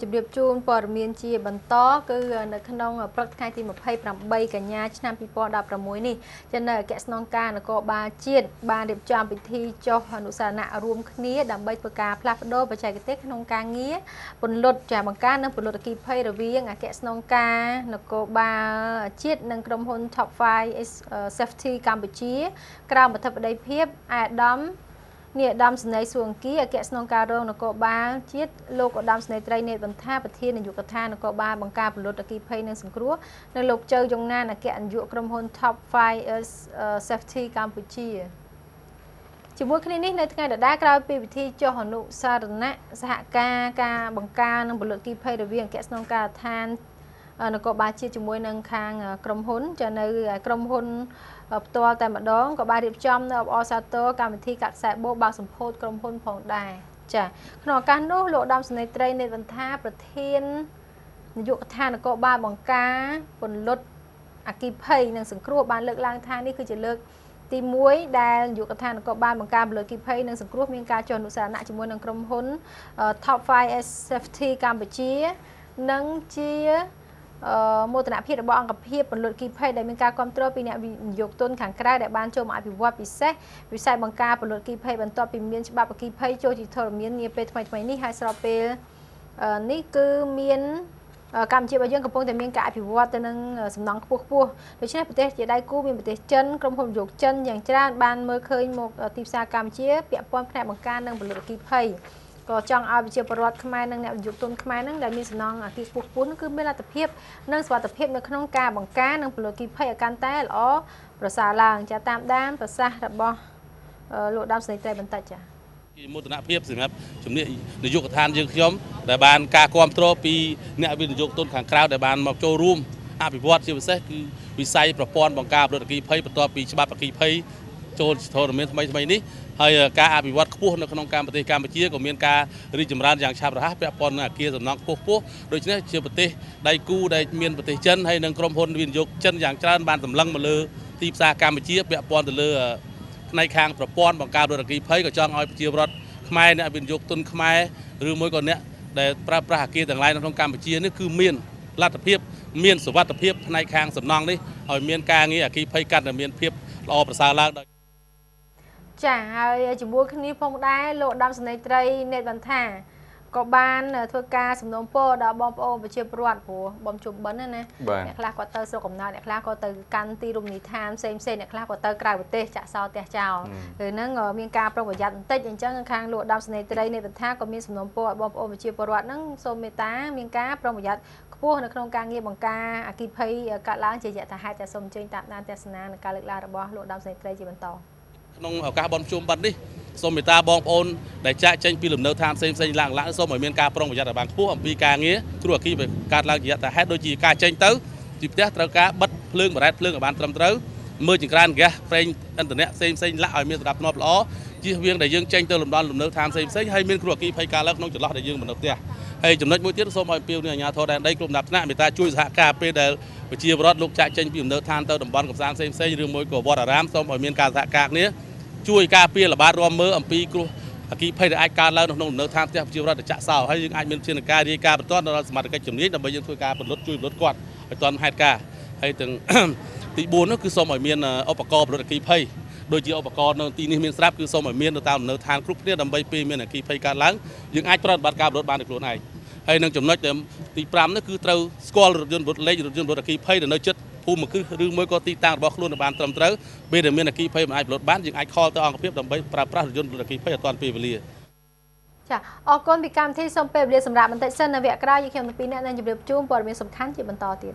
ជំរាបជូនព័ត៌មានជាបន្តគឺនៅក្នុងព្រឹកថ្ងៃទី28កញ្ញាឆ្នាំ2016នេះចានៅអគ្គស្នងការនគរបាលជាតិបានរៀបចំពិធីចុះអនុស្សាវរណៈរួមគ្នាដើម្បីធ្វើការផ្លាស់ប្ដូរបច្ចេកទេសក្នុងការងារពន្លត់ចាបង្ការនិងពន្លត់អគ្គិភ័យរវាងអគ្គស្នងការនគរបាលជាតិនិងក្រុមហ៊ុន Top 5 Safety កម្ពុជាក្រោមអធិបតីភាពអាដាមនាយឧត្តមសេនីយ៍សួងអង្គាអគ្គស្នងការរងនគរបាលជាតិលោកឧត្តមសេនីយ៍ត្រីនេតបន្ថាប្រធាននាយកដ្ឋាននគរបាលបង្ការពលរដ្ឋអគ្គិភ័យនិងសង្គ្រោះនិងលោកជើយ៉ុងណានអគ្គនាយកក្រុមហ៊ុន Top 5 Safety កម្ពុជាជាមួយគ្នានេះនៅថ្ងៃដដែលក្រោយពីពិធីចុះអនុស្សាវរណៈសហការបង្ការនិងពលរដ្ឋអគ្គិភ័យរវាងអគ្គស្នងការដ្ឋាននគរបាលជាតិជាមួយនឹងខាងក្រុមហ៊ុនចានៅក្រុមហ៊ុនផ្ទាល់តែម្ដងក៏បានរៀបចំនៅអបអរសាទរកម្មវិធីកាក់ខ្សែបូបើកសម្ពោធក្រុមហ៊ុនផងដែរចាក្នុងឱកាសនោះលោកឧត្តមសេនីយ៍ត្រីនេតវន្ថាប្រធាននាយកដ្ឋាននគរបាលបង្ការពន្លត់អគ្គិភ័យនិងសង្គ្រោះបានលើកឡើងថានេះគឺជាលើកទី1ដែលនាយកដ្ឋាននគរបាលបង្ការពលរដ្ឋអគ្គិភ័យនិងសង្គ្រោះមានការចុះអនុស្សាវរណៈជាមួយនឹងក្រុមហ៊ុន Top 5 Safety កម្ពុជានិងជាមោទនភាពរបស់អង្គភាពពន្លត់អគ្គិភ័យដែលមានការគ្រប់គ្រងពីអ្នកវិនិយោគទុនខាងក្រៅដែលបានចូលមកអភិវឌ្ឍពិសេសវិស័យបង្ការពន្លត់អគ្គិភ័យបន្ទាប់ពីមានច្បាប់អគ្គិភ័យចូលជាធរមាននាពេលថ្មីៗនេះហើយស្របពេលនេះគឺមានកម្ពុជារបស់យើងកំពុងតែមានការអភិវឌ្ឍទៅនឹងសំណង់ខ្ពស់ដូច្នេះប្រទេសជាដៃគូមានប្រទេសចិនក្រុមហ៊ុនវិនិយោគចិនយ៉ាងច្រើនបានមើលឃើញមកទីផ្សារកម្ពុជាពាក់ព័ន្ធផ្នែកបង្ការនិងពន្លត់អគ្គិភ័យក៏ចង់ឲ្យប្រជាពលរដ្ឋខ្មែរនិងអ្នកវិនិយោគទុនខ្មែរនឹងដែលមានសំណង់អគារខ្ពស់ៗគឺមានលទ្ធភាពនិងសុវត្ថិភាពនៅក្នុងការបង្ការនិងពលរដ្ឋអគ្គិភ័យឲ្យកាន់តែល្អប្រសើរឡើងចាតាមដានប្រសាសន៍របស់លោកដាមស្រីត្រីបន្តិចចាជាមោទនភាពសម្រាប់ជំនាញនាយកដ្ឋានយើងខ្ញុំដែលបានការគ្រប់គ្រងពីអ្នកវិនិយោគទុនខាងក្រៅដែលបានមកចូលរួមអភិវឌ្ឍជាពិសេសគឺវិស័យប្រព័ន្ធបង្ការពលរដ្ឋអគ្គិភ័យបន្ទាប់ពីច្បាប់អគ្គិភ័យចូលធរមានថ្មីនេះហើយការអភិវឌ្ឍខ្ពស់នៅក្នុងប្រទេសកម្ពុជាក៏មានការរីកចម្រើនយ៉ាងឆាប់រហ័សពាក់ព័ន្ធនឹងអគារសំណង់ខ្ពស់ដូច្នេះជាប្រទេសដៃគូដែលមានប្រទេសចិនហើយនិងក្រុមហ៊ុនវិនិយោគចិនយ៉ាងច្រើនបានសម្លឹងមកលើទីផ្សារកម្ពុជាពាក់ព័ន្ធទៅលើផ្នែកខាងប្រព័ន្ធបង្ការពលរដ្ឋអគ្គិភ័យក៏ចង់ឲ្យប្រជាពលរដ្ឋខ្មែរអ្នកវិនិយោគទុនខ្មែរឬមួយក៏អ្នកដែលប្រើប្រាស់អគារទាំងឡាយនៅក្នុងកម្ពុជានេះគឺមានលទ្ធភាពមានសុវត្ថិភាពផ្នែកខាងសំណង់នេះឲ្យមានការងារអគ្គិភ័យកាន់តែមានភាពល្អប្រសើរឡើងដោយចាហើយជាមួយគ្នាផងដែរលោកដាមសេនីយ៍ត្រីនេតវន្ថាក៏បានធ្វើការសំណូមពរដល់បងប្អូនប្រជាពលរដ្ឋព្រោះបំជុំបិណ្ឌណាអ្នកខ្លះក៏ទៅស្រុកកំណើតអ្នកខ្លះក៏ទៅកាន់ទីរមណីយដ្ឋានផ្សេងអ្នកខ្លះក៏ទៅក្រៅប្រទេសចាក់សោផ្ទះចោលឬហ្នឹងមានការប្រុងប្រយ័ត្នបន្តិចអញ្ចឹងខាងលោកដាមសេនីយ៍ត្រីនេតវន្ថាក៏មានសំណូមពរឲ្យបងប្អូនប្រជាពលរដ្ឋហ្នឹងសូមមេត្តាមានការប្រុងប្រយ័ត្នខ្ពស់នៅក្នុងការងារបង្ការអគ្គិភ័យកាត់ឡើងជាយថាហេតុតែសូមអញ្ជើញតាមដានទស្សនានិងការលើកឡើងរបស់លោកដាមសេនីយ៍ត្រីជាបន្តក្នុងឱកាសបុណ្យភ្ជុំបិណ្ឌនេះសូមមេត្តាបងប្អូនដែលចាក់ចេញពីលំនៅឋានផ្សេងឡើងសូមឲ្យមានការប្រុងប្រយ័ត្នឲ្យបានខ្ពស់អំពីការងារគ្រោះអគ្គិភ័យកើតឡើងជាយថាហេតុដូចជាការចេញទៅពីផ្ទះត្រូវការបិទភ្លើងបារ៉ែតភ្លើងឲ្យបានត្រឹមត្រូវមើលចង្ក្រានហ្គាសប្រេងឥន្ធនៈផ្សេងលាក់ឲ្យមានសណ្ដាប់ធ្នាប់ល្អជៀសវាងដែលយើងចេញទៅលំនៅឋានផ្សេងហើយមានគ្រោះអគ្គិភ័យកើតឡើងក្នុងចន្លោះដែលយើងមិននៅផ្ទះហើយចំណុចមួយទៀតសូមឲ្យអំពាវនាវអាជ្ញាធរដែនដីគ្រប់ដំណាក់ថ្នាក់មេត្តាជួយសហការពេលដែលប្រជាពលរដ្ឋលោកចាក់ចេញពីលំនៅឋានទៅតំបន់កំសាន្តផ្សេងឬមួយក៏វត្តអារាមសូមឲ្យមានការសហការគ្នាជួយការពារល្បាតរួមមើលអំពីគ្រោះអគ្គិភ័យដែលអាចកើតឡើងក្នុងលំនៅឋានផ្ទះប្រជាពលរដ្ឋចាក់សោហើយយើងអាចមានជាការរាយការណ៍បន្ទាន់ដល់សមាជិកជំនាញដើម្បីយើងធ្វើការជួយពន្លត់គាត់ឲ្យទាន់ហេតុការណ៍ហើយទាំងទី4នោះគឺសូមឲ្យមានឧបករណ៍ពន្លត់អគ្គិភ័យដូចជាឧបករណ៍នៅទីនេះមានស្រាប់គឺសូមឲ្យមាននៅតាមលំនៅឋានគ្រប់គ្នាដើម្បីពេលមានអគ្គិភ័យកើតឡើងយើងអាចប្រតិបត្តិការពន្លត់បានដោយខ្លួនឯងហើយនឹងចំណុចទី5នោះគឺត្រូវស្គាល់រថយន្តលេខរថយន្តអគ្គិភ័យនៅជិតភូមិគ្រឹះឬមួយក៏ទីតាំងរបស់ខ្លួនបានត្រឹមត្រូវពេលដែលមានអគ្គិភ័យមិនអាចពន្លត់បានយើងអាចខលទៅអង្គភាពដើម្បីប្រើប្រាស់រថយន្តអគ្គិភ័យឲ្យទាន់ពេលវេលាចាអរគុណពីកម្មវិធីសូមពេលវេលាសម្រាប់បន្តិចសិននៅវគ្គក្រោយយើងខ្ញុំទាំងពីរនាក់នឹងជម្រាបជូនព័ត៌មានសំខាន់ជាបន្តទៀត